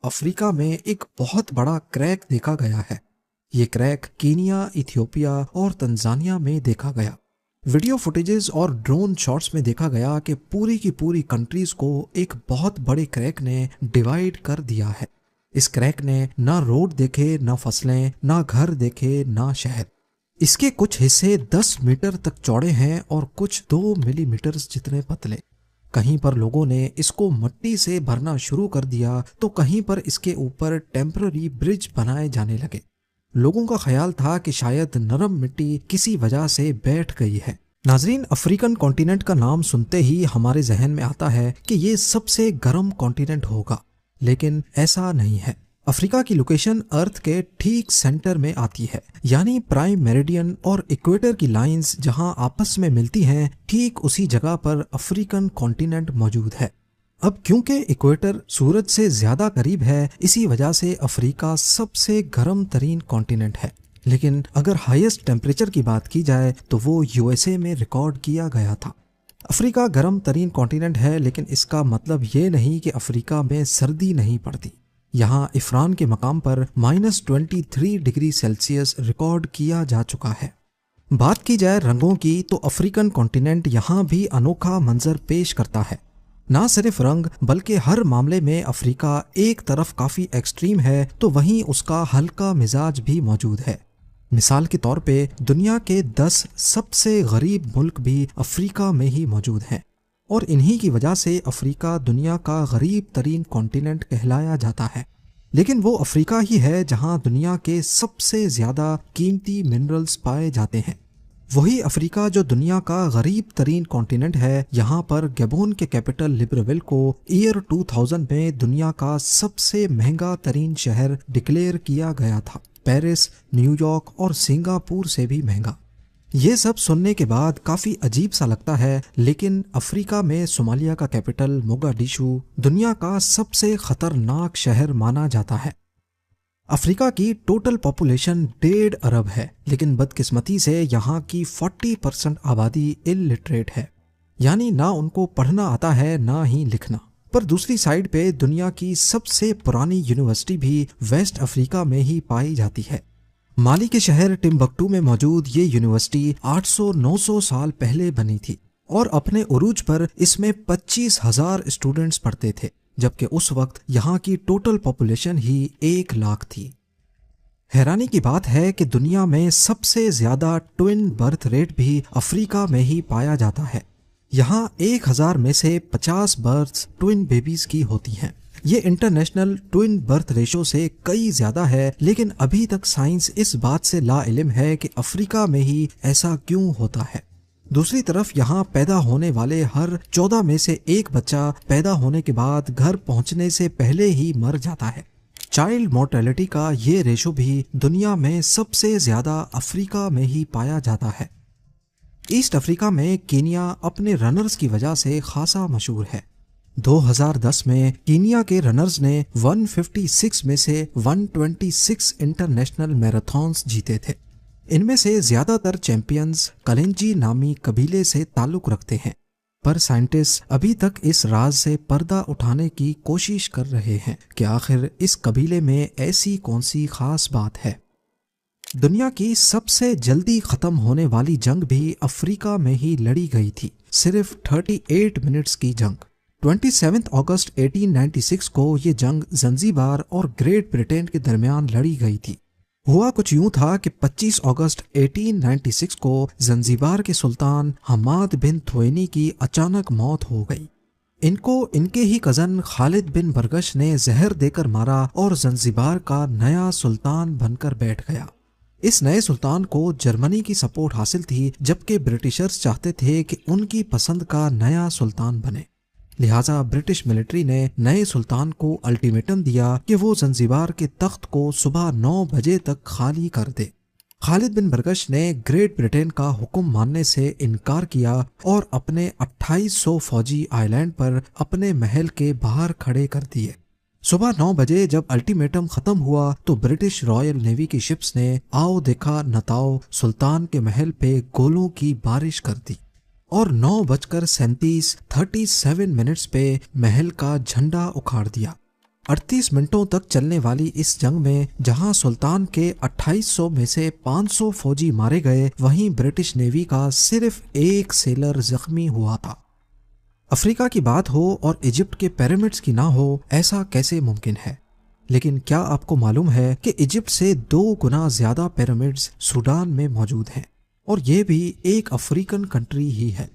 افریقہ میں ایک بہت بڑا کریک دیکھا گیا ہے۔ یہ کریک کینیا، ایتھیوپیا اور تنزانیہ میں دیکھا گیا۔ ویڈیو فوٹیجز اور ڈرون شاٹس میں دیکھا گیا کہ پوری کی پوری کنٹریز کو ایک بہت بڑے کریک نے ڈیوائیڈ کر دیا ہے۔ اس کریک نے نہ روڈ دیکھے، نہ فصلیں، نہ گھر دیکھے، نہ شہر۔ اس کے کچھ حصے 10 میٹر تک چوڑے ہیں اور کچھ 2 ملی میٹر جتنے پتلے۔ کہیں پر لوگوں نے اس کو مٹی سے بھرنا شروع کر دیا تو کہیں پر اس کے اوپر ٹیمپرری برج بنائے جانے لگے۔ لوگوں کا خیال تھا کہ شاید نرم مٹی کسی وجہ سے بیٹھ گئی ہے۔ ناظرین، افریقن کانٹیننٹ کا نام سنتے ہی ہمارے ذہن میں آتا ہے کہ یہ سب سے گرم کانٹیننٹ ہوگا، لیکن ایسا نہیں ہے۔ افریقہ کی لوکیشن ارتھ کے ٹھیک سینٹر میں آتی ہے، یعنی پرائم میریڈین اور ایکویٹر کی لائنز جہاں آپس میں ملتی ہیں، ٹھیک اسی جگہ پر افریقن کانٹیننٹ موجود ہے۔ اب کیونکہ ایکویٹر سورج سے زیادہ قریب ہے، اسی وجہ سے افریقہ سب سے گرم ترین کانٹیننٹ ہے۔ لیکن اگر ہائیسٹ ٹیمپریچر کی بات کی جائے تو وہ USA میں ریکارڈ کیا گیا تھا۔ افریقہ گرم ترین کانٹیننٹ ہے، لیکن اس کا مطلب یہ نہیں کہ افریقہ میں سردی نہیں پڑتی۔ یہاں عفران کے مقام پر -23 ڈگری سیلسیس ریکارڈ کیا جا چکا ہے۔ بات کی جائے رنگوں کی تو افریقن کانٹیننٹ یہاں بھی انوکھا منظر پیش کرتا ہے۔ نہ صرف رنگ بلکہ ہر معاملے میں افریقہ ایک طرف کافی ایکسٹریم ہے تو وہیں اس کا ہلکا مزاج بھی موجود ہے۔ مثال کے طور پہ دنیا کے 10 سب سے غریب ملک بھی افریقہ میں ہی موجود ہیں، اور انہی کی وجہ سے افریقہ دنیا کا غریب ترین کانٹیننٹ کہلایا جاتا ہے۔ لیکن وہ افریقہ ہی ہے جہاں دنیا کے سب سے زیادہ قیمتی منرلز پائے جاتے ہیں۔ وہی افریقہ جو دنیا کا غریب ترین کانٹیننٹ ہے، یہاں پر گیبون کے کیپٹل لبریویل کو ایئر 2000 میں دنیا کا سب سے مہنگا ترین شہر ڈکلیئر کیا گیا تھا، پیرس، نیو یارک اور سنگاپور سے بھی مہنگا۔ یہ سب سننے کے بعد کافی عجیب سا لگتا ہے، لیکن افریقہ میں صومالیہ کا کیپٹل موگادیشو دنیا کا سب سے خطرناک شہر مانا جاتا ہے۔ افریقہ کی ٹوٹل پاپولیشن 1.5 ارب ہے، لیکن بدقسمتی سے یہاں کی 40% آبادی الٹریٹ ہے، یعنی نہ ان کو پڑھنا آتا ہے نہ ہی لکھنا۔ پر دوسری سائیڈ پہ دنیا کی سب سے پرانی یونیورسٹی بھی ویسٹ افریقہ میں ہی پائی جاتی ہے۔ مالی کے شہر ٹمبکٹو میں موجود یہ یونیورسٹی 800-900 سال پہلے بنی تھی، اور اپنے عروج پر اس میں 25,000 اسٹوڈنٹس پڑھتے تھے، جبکہ اس وقت یہاں کی ٹوٹل پاپولیشن ہی 1 لاکھ تھی۔ حیرانی کی بات ہے کہ دنیا میں سب سے زیادہ ٹوئن برتھ ریٹ بھی افریقہ میں ہی پایا جاتا ہے۔ یہاں 1000 میں سے 50 برتھس ٹوئن بیبیز کی ہوتی ہیں۔ یہ انٹرنیشنل ٹوئن برتھ ریشو سے کئی زیادہ ہے، لیکن ابھی تک سائنس اس بات سے لا علم ہے کہ افریقہ میں ہی ایسا کیوں ہوتا ہے۔ دوسری طرف یہاں پیدا ہونے والے ہر 14 میں سے 1 بچہ پیدا ہونے کے بعد گھر پہنچنے سے پہلے ہی مر جاتا ہے۔ چائلڈ مورٹیلٹی کا یہ ریشو بھی دنیا میں سب سے زیادہ افریقہ میں ہی پایا جاتا ہے۔ ایسٹ افریقہ میں کینیا اپنے رنرز کی وجہ سے خاصا مشہور ہے۔ 2010 میں کینیا کے رنرز نے 156 میں سے 126 انٹرنیشنل میراتھنز جیتے تھے۔ ان میں سے زیادہ تر چیمپئنز کلنجی نامی قبیلے سے تعلق رکھتے ہیں، پر سائنٹسٹ ابھی تک اس راز سے پردہ اٹھانے کی کوشش کر رہے ہیں کہ آخر اس قبیلے میں ایسی کون سی خاص بات ہے۔ دنیا کی سب سے جلدی ختم ہونے والی جنگ بھی افریقہ میں ہی لڑی گئی تھی، صرف 38 منٹس کی جنگ۔ 27 اگست 1896 کو یہ جنگ زنزیبار اور گریٹ برٹین کے درمیان لڑی گئی تھی۔ ہوا کچھ یوں تھا کہ 25 اگست 1896 کو زنزیبار کے سلطان حماد بن تھوئینی کی اچانک موت ہو گئی۔ ان کو ان کے ہی کزن خالد بن برگش نے زہر دے کر مارا اور زنزیبار کا نیا سلطان بن کر بیٹھ گیا۔ اس نئے سلطان کو جرمنی کی سپورٹ حاصل تھی، جبکہ برٹشرز چاہتے تھے کہ ان کی پسند کا نیا سلطان بنے۔ لہٰذا برٹش ملٹری نے نئے سلطان کو الٹیمیٹم دیا کہ وہ زنزیبار کے تخت کو صبح 9 بجے تک خالی کر دے۔ خالد بن برگش نے گریٹ برٹین کا حکم ماننے سے انکار کیا اور اپنے 2800 فوجی آئی لینڈ پر اپنے محل کے باہر کھڑے کر دیے۔ صبح 9 بجے جب الٹیمیٹم ختم ہوا تو برٹش رائل نیوی کی شپس نے آؤ دیکھا نتاؤ سلطان کے محل پہ گولوں کی بارش کر دی، اور 9:37 پہ محل کا جھنڈا اکھاڑ دیا۔ 38 منٹوں تک چلنے والی اس جنگ میں جہاں سلطان کے 2800 میں سے 500 فوجی مارے گئے، وہیں برٹش نیوی کا صرف ایک سیلر زخمی ہوا تھا۔ افریقہ کی بات ہو اور ایجپٹ کے پیرامڈز کی نہ ہو، ایسا کیسے ممکن ہے؟ لیکن کیا آپ کو معلوم ہے کہ ایجپٹ سے 2 گنا زیادہ پیرامڈز سوڈان میں موجود ہیں، اور یہ بھی ایک افریقن کنٹری ہی ہے۔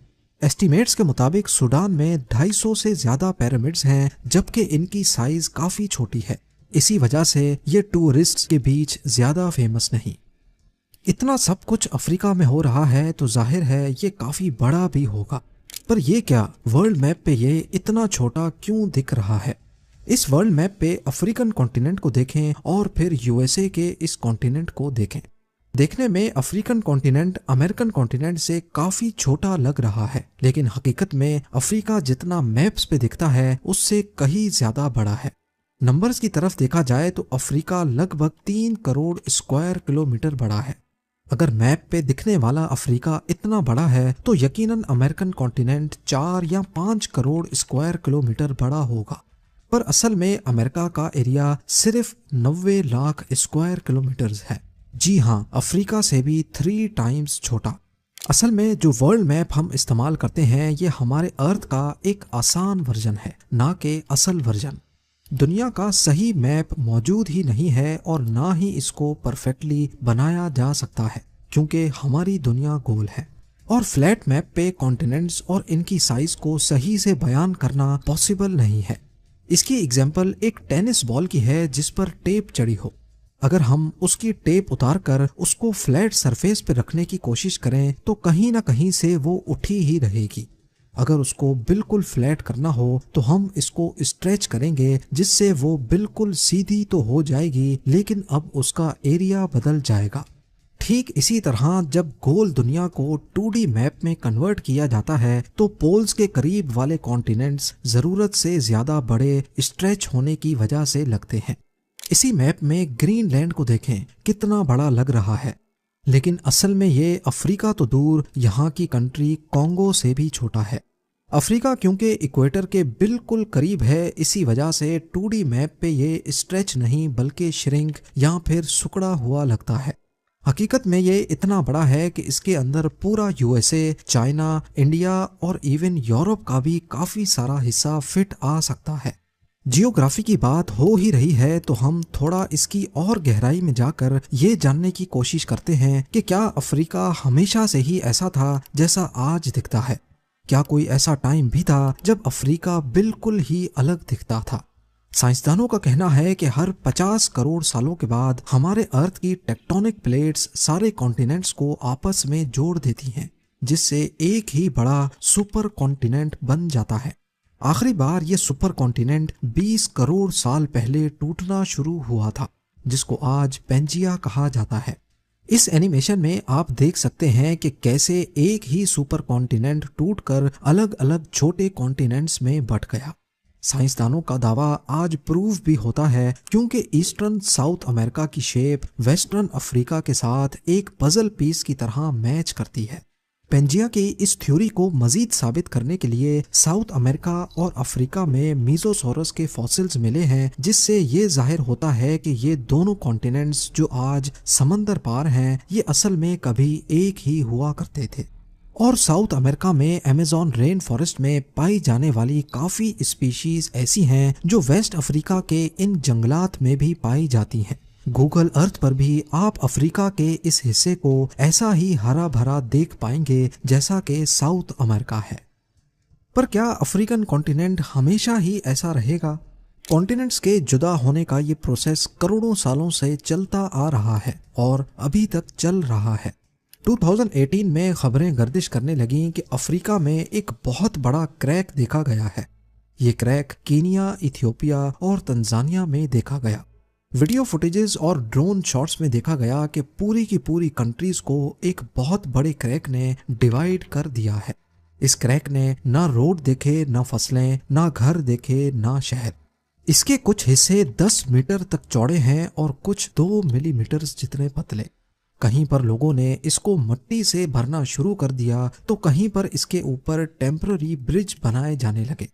ایسٹیمیٹس کے مطابق سوڈان میں 250 سے زیادہ پیرامڈز ہیں، جبکہ ان کی سائز کافی چھوٹی ہے، اسی وجہ سے یہ ٹورسٹ کے بیچ زیادہ فیمس نہیں۔ اتنا سب کچھ افریقہ میں ہو رہا ہے تو ظاہر ہے یہ کافی بڑا بھی ہوگا، پر یہ کیا ورلڈ میپ پہ یہ اتنا چھوٹا کیوں دکھ رہا ہے؟ اس ورلڈ میپ پہ افریقن کانٹیننٹ کو دیکھیں اور پھر یو ایس اے کے اس کانٹیننٹ کو دیکھیں۔ دیکھنے میں افریقن کانٹیننٹ امریکن کانٹیننٹ سے کافی چھوٹا لگ رہا ہے، لیکن حقیقت میں افریقہ جتنا میپس پہ دکھتا ہے اس سے کہیں زیادہ بڑا ہے۔ نمبرز کی طرف دیکھا جائے تو افریقہ لگ بھگ 3 کروڑ اسکوائر کلومیٹر بڑا ہے۔ اگر میپ پہ دکھنے والا افریقہ اتنا بڑا ہے تو یقیناً امریکن کانٹیننٹ 4 یا 5 کروڑ اسکوائر کلومیٹر بڑا ہوگا، پر اصل میں امریکہ کا ایریا صرف 90 لاکھ اسکوائر کلومیٹرز ہے۔ جی ہاں، افریقہ سے بھی 3 ٹائمز چھوٹا۔ اصل میں جو ورلڈ میپ ہم استعمال کرتے ہیں یہ ہمارے ارتھ کا ایک آسان ورژن ہے، نہ کہ اصل ورژن۔ دنیا کا صحیح میپ موجود ہی نہیں ہے اور نہ ہی اس کو پرفیکٹلی بنایا جا سکتا ہے، کیونکہ ہماری دنیا گول ہے، اور فلیٹ میپ پہ کانٹیننٹس اور ان کی سائز کو صحیح سے بیان کرنا پاسبل نہیں ہے۔ اس کی ایگزامپل ایک ٹینس بال کی ہے جس پر ٹیپ چڑھی ہو۔ اگر ہم اس کی ٹیپ اتار کر اس کو فلیٹ سرفیس پہ رکھنے کی کوشش کریں تو کہیں نہ کہیں سے وہ اٹھی ہی رہے گی۔ اگر اس کو بالکل فلیٹ کرنا ہو تو ہم اس کو اسٹریچ کریں گے، جس سے وہ بالکل سیدھی تو ہو جائے گی، لیکن اب اس کا ایریا بدل جائے گا۔ ٹھیک اسی طرح جب گول دنیا کو 2D میپ میں کنورٹ کیا جاتا ہے تو پولز کے قریب والے کانٹیننٹس ضرورت سے زیادہ بڑے اسٹریچ ہونے کی وجہ سے لگتے ہیں۔ اسی میپ میں گرین لینڈ کو دیکھیں، کتنا بڑا لگ رہا ہے، لیکن اصل میں یہ افریقہ تو دور، یہاں کی کنٹری کانگو سے بھی چھوٹا ہے۔ افریقہ کیونکہ ایکویٹر کے بالکل قریب ہے، اسی وجہ سے 2D میپ پہ یہ اسٹریچ نہیں بلکہ شرنک یا پھر سکڑا ہوا لگتا ہے۔ حقیقت میں یہ اتنا بڑا ہے کہ اس کے اندر پورا U S A, China, India اور ایون یورپ کا بھی کافی سارا حصہ فٹ آ سکتا ہے۔ جیوگرافی کی بات ہو ہی رہی ہے تو ہم تھوڑا اس کی اور گہرائی میں جا کر یہ جاننے کی کوشش کرتے ہیں کہ کیا افریقہ ہمیشہ سے ہی ایسا تھا جیسا آج دکھتا ہے؟ کیا کوئی ایسا ٹائم بھی تھا جب افریقہ بالکل ہی الگ دکھتا تھا؟ سائنسدانوں کا کہنا ہے کہ ہر 50 کروڑ سالوں کے بعد ہمارے ارتھ کی ٹیکٹونک پلیٹس سارے کانٹیننٹس کو آپس میں جوڑ دیتی ہیں، جس سے ایک ہی بڑا سپر کانٹیننٹ بن جاتا ہے۔ آخری بار یہ سپر کانٹیننٹ 20 کروڑ سال پہلے ٹوٹنا شروع ہوا تھا، جس کو آج پینجیا کہا جاتا ہے۔ اس اینیمیشن میں آپ دیکھ سکتے ہیں کہ کیسے ایک ہی سپر کانٹیننٹ ٹوٹ کر الگ الگ چھوٹے کانٹیننٹس میں بٹ گیا۔ سائنسدانوں کا دعویٰ آج پروف بھی ہوتا ہے، کیونکہ ایسٹرن ساؤتھ امریکہ کی شیپ ویسٹرن افریقہ کے ساتھ ایک پزل پیس کی طرح میچ کرتی ہے۔ پینجیا کی اس تھیوری کو مزید ثابت کرنے کے لیے ساؤتھ امریکہ اور افریقہ میں میزوسورس کے فاسلز ملے ہیں، جس سے یہ ظاہر ہوتا ہے کہ یہ دونوں کانٹیننٹس جو آج سمندر پار ہیں یہ اصل میں کبھی ایک ہی ہوا کرتے تھے۔ اور ساؤتھ امریکہ میں ایمیزون رین فارسٹ میں پائی جانے والی کافی اسپیشیز ایسی ہیں جو ویسٹ افریقہ کے ان جنگلات میں بھی پائی جاتی ہیں۔ گوگل ارتھ پر بھی آپ افریقہ کے اس حصے کو ایسا ہی ہرا بھرا دیکھ پائیں گے جیسا کہ ساؤتھ امریکہ ہے۔ پر کیا افریقن کانٹیننٹ ہمیشہ ہی ایسا رہے گا؟ کانٹیننٹس کے جدا ہونے کا یہ پروسیس کروڑوں سالوں سے چلتا آ رہا ہے اور ابھی تک چل رہا ہے۔ 2018 میں خبریں گردش کرنے لگیں کہ افریقہ میں ایک بہت بڑا کریک دیکھا گیا ہے۔ یہ کریک کینیا، ایتھیوپیا اور تنزانیہ میں دیکھا گیا۔ ویڈیو فوٹیجز اور ڈرون شاٹس میں دیکھا گیا کہ پوری کی پوری کنٹریز کو ایک بہت بڑے کریک نے ڈیوائیڈ کر دیا ہے۔ اس کریک نے نہ روڈ دیکھے، نہ فصلیں، نہ گھر دیکھے، نہ شہر۔ اس کے کچھ حصے 10 میٹر تک چوڑے ہیں اور کچھ 2 ملی میٹر جتنے پتلے۔ کہیں پر لوگوں نے اس کو مٹی سے بھرنا شروع کر دیا تو کہیں پر اس کے اوپر ٹیمپرری برج بنائے جانے لگے۔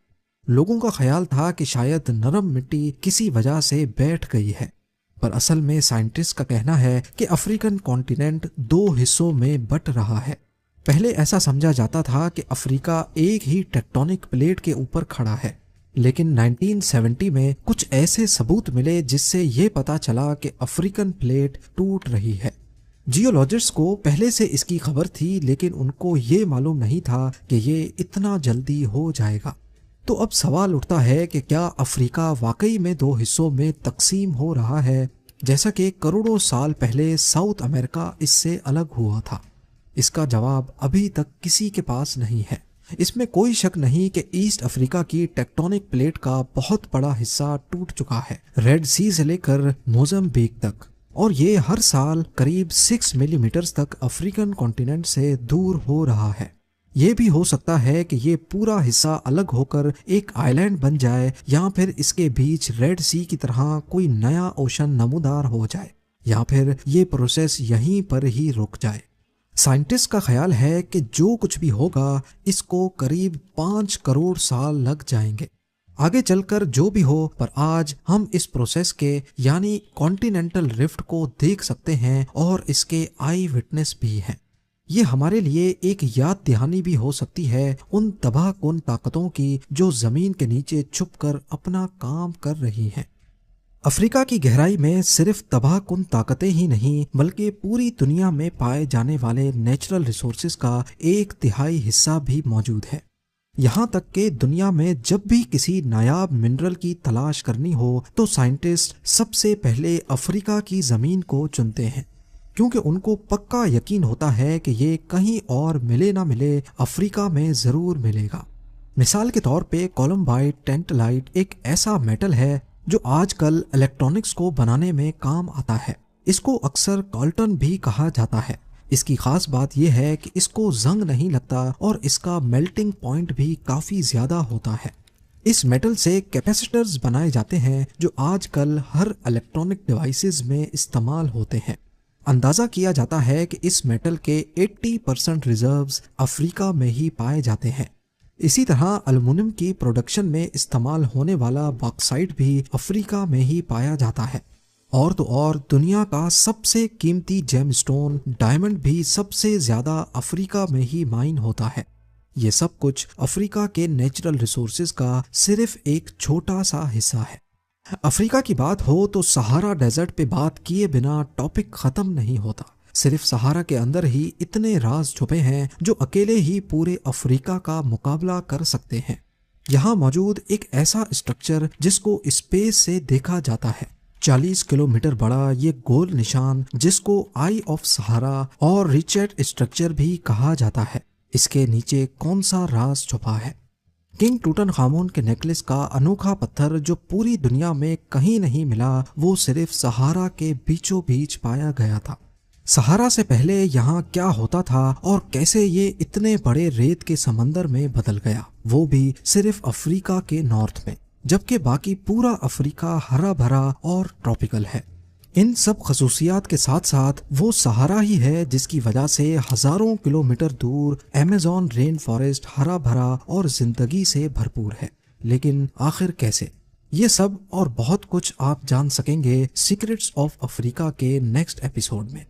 لوگوں کا خیال تھا کہ شاید نرم مٹی کسی وجہ سے بیٹھ گئی ہے، پر اصل میں سائنٹسٹ کا کہنا ہے کہ افریقن کانٹیننٹ دو حصوں میں بٹ رہا ہے۔ پہلے ایسا سمجھا جاتا تھا کہ افریقہ ایک ہی ٹیکٹونک پلیٹ کے اوپر کھڑا ہے، لیکن 1970 میں کچھ ایسے ثبوت ملے جس سے یہ پتا چلا کہ افریقن پلیٹ ٹوٹ رہی ہے۔ جیولوجسٹ کو پہلے سے اس کی خبر تھی، لیکن ان کو یہ معلوم نہیں تھا کہ یہ اتنا جلدی ہو جائے گا۔ تو اب سوال اٹھتا ہے کہ کیا افریقہ واقعی میں دو حصوں میں تقسیم ہو رہا ہے، جیسا کہ کروڑوں سال پہلے ساؤتھ امریکہ اس سے الگ ہوا تھا؟ اس کا جواب ابھی تک کسی کے پاس نہیں ہے۔ اس میں کوئی شک نہیں کہ ایسٹ افریقہ کی ٹیکٹونک پلیٹ کا بہت بڑا حصہ ٹوٹ چکا ہے، ریڈ سی سے لے کر موزمبیک تک، اور یہ ہر سال قریب 6 ملی میٹرز تک افریقن کانٹیننٹ سے دور ہو رہا ہے۔ یہ بھی ہو سکتا ہے کہ یہ پورا حصہ الگ ہو کر ایک آئی لینڈ بن جائے، یا پھر اس کے بیچ ریڈ سی کی طرح کوئی نیا اوشن نمودار ہو جائے، یا پھر یہ پروسیس یہیں پر ہی رک جائے۔ سائنٹسٹ کا خیال ہے کہ جو کچھ بھی ہوگا اس کو قریب 5 کروڑ سال لگ جائیں گے آگے چل کر جو بھی ہو، پر آج ہم اس پروسیس کے یعنی کانٹیننٹل رفٹ کو دیکھ سکتے ہیں اور اس کے آئی وٹنس بھی ہیں۔ یہ ہمارے لیے ایک یاد دہانی بھی ہو سکتی ہے ان تباہ کن طاقتوں کی جو زمین کے نیچے چھپ کر اپنا کام کر رہی ہیں۔ افریقہ کی گہرائی میں صرف تباہ کن طاقتیں ہی نہیں بلکہ پوری دنیا میں پائے جانے والے نیچرل ریسورسز کا 1/3 حصہ بھی موجود ہے۔ یہاں تک کہ دنیا میں جب بھی کسی نایاب منرل کی تلاش کرنی ہو تو سائنٹسٹ سب سے پہلے افریقہ کی زمین کو چنتے ہیں، کیونکہ ان کو پکا یقین ہوتا ہے کہ یہ کہیں اور ملے نہ ملے افریقہ میں ضرور ملے گا۔ مثال کے طور پہ کولمبائٹ ٹینٹلائٹ ایک ایسا میٹل ہے جو آج کل الیکٹرونکس کو بنانے میں کام آتا ہے۔ اس کو اکثر کالٹن بھی کہا جاتا ہے۔ اس کی خاص بات یہ ہے کہ اس کو زنگ نہیں لگتا اور اس کا میلٹنگ پوائنٹ بھی کافی زیادہ ہوتا ہے۔ اس میٹل سے کیپیسیٹرز بنائے جاتے ہیں جو آج کل ہر الیکٹرونک ڈیوائسز میں استعمال ہوتے ہیں۔ اندازہ کیا جاتا ہے کہ اس میٹل کے 80% ریزروز افریقہ میں ہی پائے جاتے ہیں۔ اسی طرح الومینیم کی پروڈکشن میں استعمال ہونے والا باکسائٹ بھی افریقہ میں ہی پایا جاتا ہے۔ اور تو اور دنیا کا سب سے قیمتی جیم سٹون ڈائمنڈ بھی سب سے زیادہ افریقہ میں ہی مائن ہوتا ہے۔ یہ سب کچھ افریقہ کے نیچرل ریسورسز کا صرف ایک چھوٹا سا حصہ ہے۔ افریقہ کی بات ہو تو سہارا ڈیزرٹ پہ بات کیے بنا ٹاپک ختم نہیں ہوتا۔ صرف سہارا کے اندر ہی اتنے راز چھپے ہیں جو اکیلے ہی پورے افریقہ کا مقابلہ کر سکتے ہیں۔ یہاں موجود ایک ایسا اسٹرکچر جس کو اسپیس سے دیکھا جاتا ہے، 40 کلومیٹر بڑا یہ گول نشان جس کو آئی آف سہارا اور ریچرڈ اسٹرکچر بھی کہا جاتا ہے، اس کے نیچے کون سا راز چھپا ہے؟ کنگ ٹوٹن خامون کے نیکلس کا انوکھا پتھر جو پوری دنیا میں کہیں نہیں ملا، وہ صرف سہارا کے بیچوں بیچ پایا گیا تھا۔ سہارا سے پہلے یہاں کیا ہوتا تھا اور کیسے یہ اتنے بڑے ریت کے سمندر میں بدل گیا، وہ بھی صرف افریقہ کے نارتھ میں، جبکہ باقی پورا افریقہ ہرا بھرا اور ٹراپیکل ہے۔ ان سب خصوصیات کے ساتھ ساتھ وہ سہارا ہی ہے جس کی وجہ سے ہزاروں کلومیٹر دور ایمیزون رین فارسٹ ہرا بھرا اور زندگی سے بھرپور ہے۔ لیکن آخر کیسے؟ یہ سب اور بہت کچھ آپ جان سکیں گے سیکرٹس آف افریقہ کے نیکسٹ ایپیسوڈ میں۔